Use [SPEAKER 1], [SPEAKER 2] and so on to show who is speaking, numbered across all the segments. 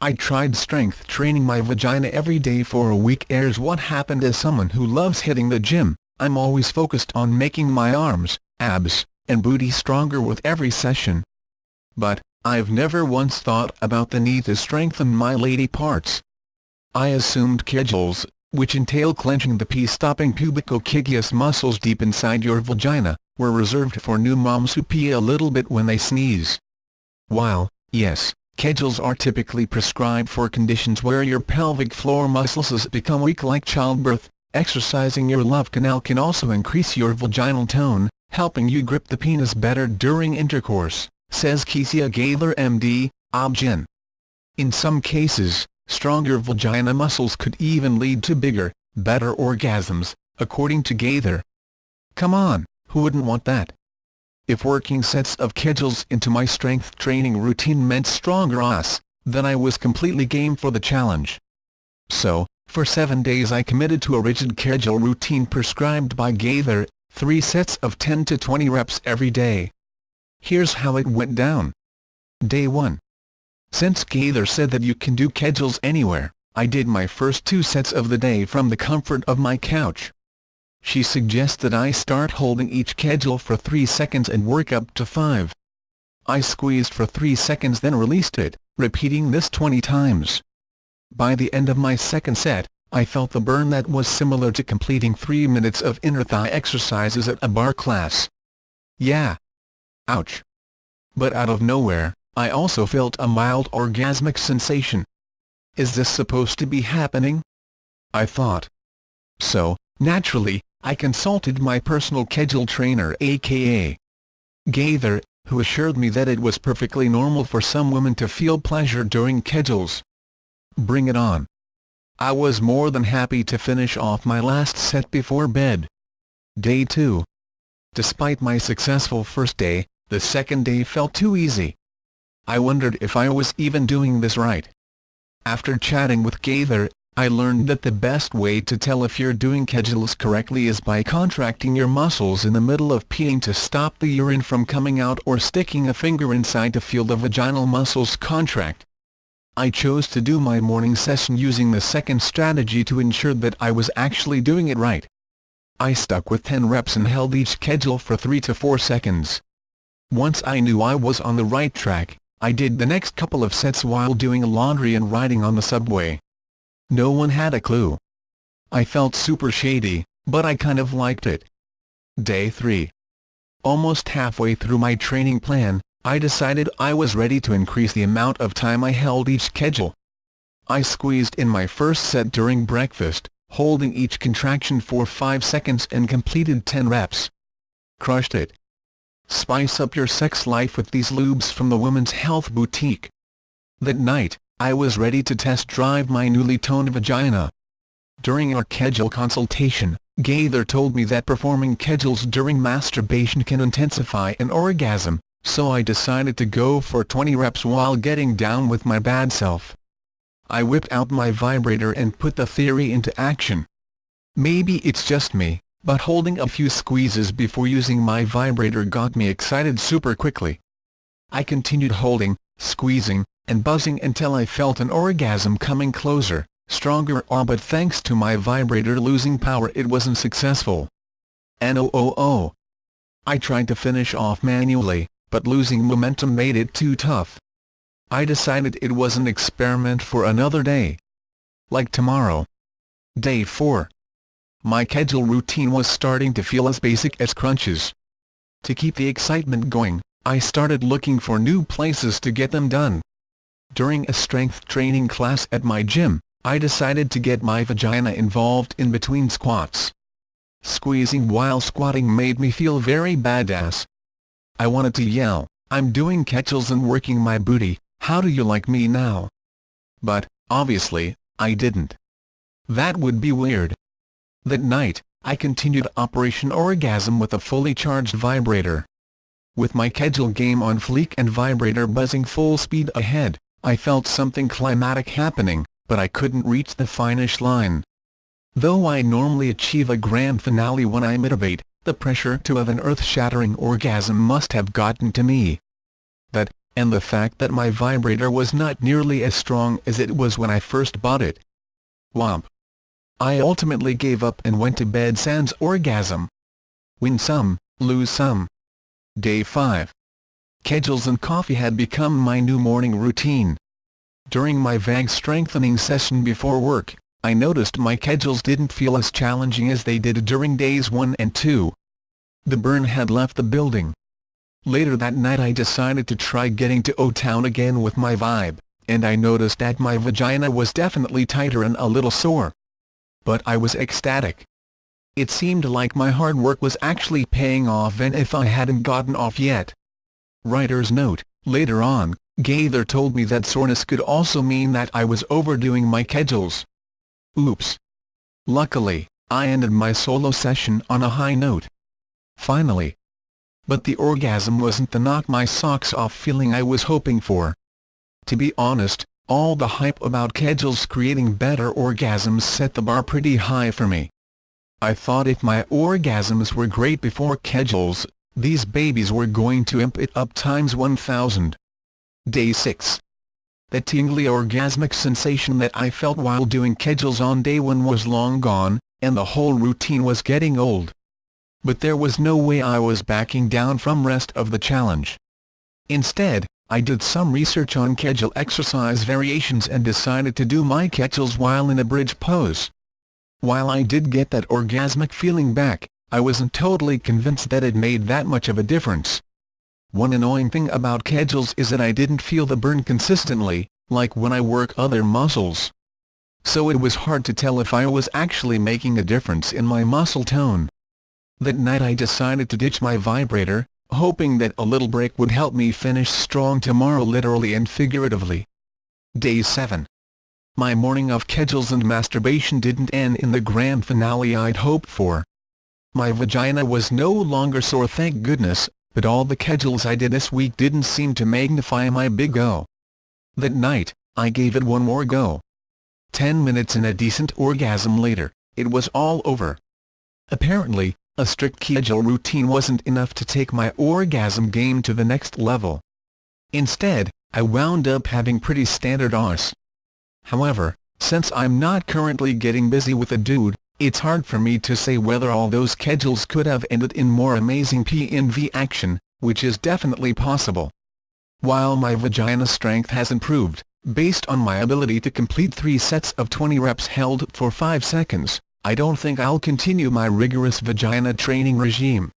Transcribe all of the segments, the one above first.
[SPEAKER 1] I tried strength training my vagina every day for a week. Here's what happened. As someone who loves hitting the gym, I'm always focused on making my arms, abs, and booty stronger with every session. But I've never once thought about the need to strengthen my lady parts. I assumed Kegels, which entail clenching the pee-stopping pubicocageus muscles deep inside your vagina, were reserved for new moms who pee a little bit when they sneeze. While, yes, Kegels are typically prescribed for conditions where your pelvic floor muscles become weak like childbirth, exercising your love canal can also increase your vaginal tone, helping you grip the penis better during intercourse, says Kesia Gaither MD, OB-GYN. In some cases, stronger vagina muscles could even lead to bigger, better orgasms, according to Gaither. Come on, who wouldn't want that? If working sets of Kegels into my strength training routine meant stronger ass, then I was completely game for the challenge. So, for 7 days I committed to a rigid Kegel routine prescribed by Gaither, 3 sets of 10 to 20 reps every day. Here's how it went down. Day 1. Since Gaither said that you can do Kegels anywhere, I did my first 2 sets of the day from the comfort of my couch. She suggests that I start holding each Kegel for 3 seconds and work up to 5. I squeezed for 3 seconds then released it, repeating this 20 times. By the end of my second set, I felt the burn that was similar to completing 3 minutes of inner thigh exercises at a bar class. Yeah. Ouch. But out of nowhere, I also felt a mild orgasmic sensation. Is this supposed to be happening? I thought. So, naturally, I consulted my personal Kegel trainer aka Gaither, who assured me that it was perfectly normal for some women to feel pleasure during Kegels. Bring it on. I was more than happy to finish off my last set before bed. Day 2. Despite my successful first day, the second day felt too easy. I wondered if I was even doing this right. After chatting with Gaither, I learned that the best way to tell if you're doing Kegels correctly is by contracting your muscles in the middle of peeing to stop the urine from coming out or sticking a finger inside to feel the vaginal muscles contract. I chose to do my morning session using the second strategy to ensure that I was actually doing it right. I stuck with 10 reps and held each Kegel for 3 to 4 seconds. Once I knew I was on the right track, I did the next couple of sets while doing laundry and riding on the subway. No one had a clue. I felt super shady, but I kind of liked it. Day 3. Almost halfway through my training plan, I decided I was ready to increase the amount of time I held each Kegel. I squeezed in my first set during breakfast, holding each contraction for 5 seconds and completed 10 reps. Crushed it. Spice up your sex life with these lubes from the Women's Health Boutique. That night, I was ready to test drive my newly toned vagina. During our Kegel consultation, Gaither told me that performing Kegels during masturbation can intensify an orgasm, so I decided to go for 20 reps while getting down with my bad self. I whipped out my vibrator and put the theory into action. Maybe it's just me, but holding a few squeezes before using my vibrator got me excited super quickly. I continued holding, squeezing, and buzzing until I felt an orgasm coming closer, stronger. But thanks to my vibrator losing power it wasn't successful. No. I tried to finish off manually, but losing momentum made it too tough. I decided it was an experiment for another day. Like tomorrow. Day 4. My Kegel routine was starting to feel as basic as crunches. To keep the excitement going, I started looking for new places to get them done. During a strength training class at my gym, I decided to get my vagina involved in between squats. Squeezing while squatting made me feel very badass. I wanted to yell, "I'm doing Kegels and working my booty, how do you like me now?" But, obviously, I didn't. That would be weird. That night, I continued Operation Orgasm with a fully charged vibrator. With my Kegel game on fleek and vibrator buzzing full speed ahead, I felt something climactic happening, but I couldn't reach the finish line. Though I normally achieve a grand finale when I mitigate, the pressure to have an earth-shattering orgasm must have gotten to me. That and the fact that my vibrator was not nearly as strong as it was when I first bought it. Womp. I ultimately gave up and went to bed sans orgasm. Win some, lose some. Day 5. Kegels and coffee had become my new morning routine. During my vag strengthening session before work, I noticed my Kegels didn't feel as challenging as they did during days 1 and 2. The burn had left the building. Later that night I decided to try getting to O-Town again with my vibe, and I noticed that my vagina was definitely tighter and a little sore. But I was ecstatic. It seemed like my hard work was actually paying off, and if I hadn't gotten off yet. Writer's note: later on, Gaither told me that soreness could also mean that I was overdoing my Kegels. Oops. Luckily, I ended my solo session on a high note. Finally. But the orgasm wasn't the knock my socks off feeling I was hoping for. To be honest, all the hype about Kegels creating better orgasms set the bar pretty high for me. I thought if my orgasms were great before Kegels, these babies were going to amp it up times 1000. Day 6. The tingly orgasmic sensation that I felt while doing Kegels on day 1 was long gone, and the whole routine was getting old. But there was no way I was backing down from rest of the challenge. Instead, I did some research on Kegel exercise variations and decided to do my Kegels while in a bridge pose. While I did get that orgasmic feeling back, I wasn't totally convinced that it made that much of a difference. One annoying thing about Kegels is that I didn't feel the burn consistently, like when I work other muscles. So it was hard to tell if I was actually making a difference in my muscle tone. That night I decided to ditch my vibrator, hoping that a little break would help me finish strong tomorrow, literally and figuratively. Day 7. My morning of Kegels and masturbation didn't end in the grand finale I'd hoped for. My vagina was no longer sore, thank goodness, but all the Kegels I did this week didn't seem to magnify my big O. That night, I gave it one more go. 10 minutes and a decent orgasm later, it was all over. Apparently, a strict Kegel routine wasn't enough to take my orgasm game to the next level. Instead, I wound up having pretty standard arse. However, since I'm not currently getting busy with a dude, it's hard for me to say whether all those Kegels could have ended in more amazing PNV action, which is definitely possible. While my vagina strength has improved, based on my ability to complete 3 sets of 20 reps held for 5 seconds, I don't think I'll continue my rigorous vagina training regime.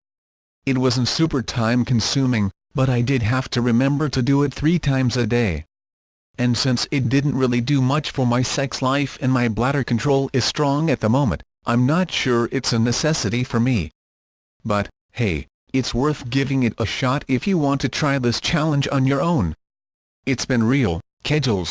[SPEAKER 1] It wasn't super time-consuming, but I did have to remember to do it 3 times a day. And since it didn't really do much for my sex life and my bladder control is strong at the moment, I'm not sure it's a necessity for me. But, hey, it's worth giving it a shot if you want to try this challenge on your own. It's been real, Kegels.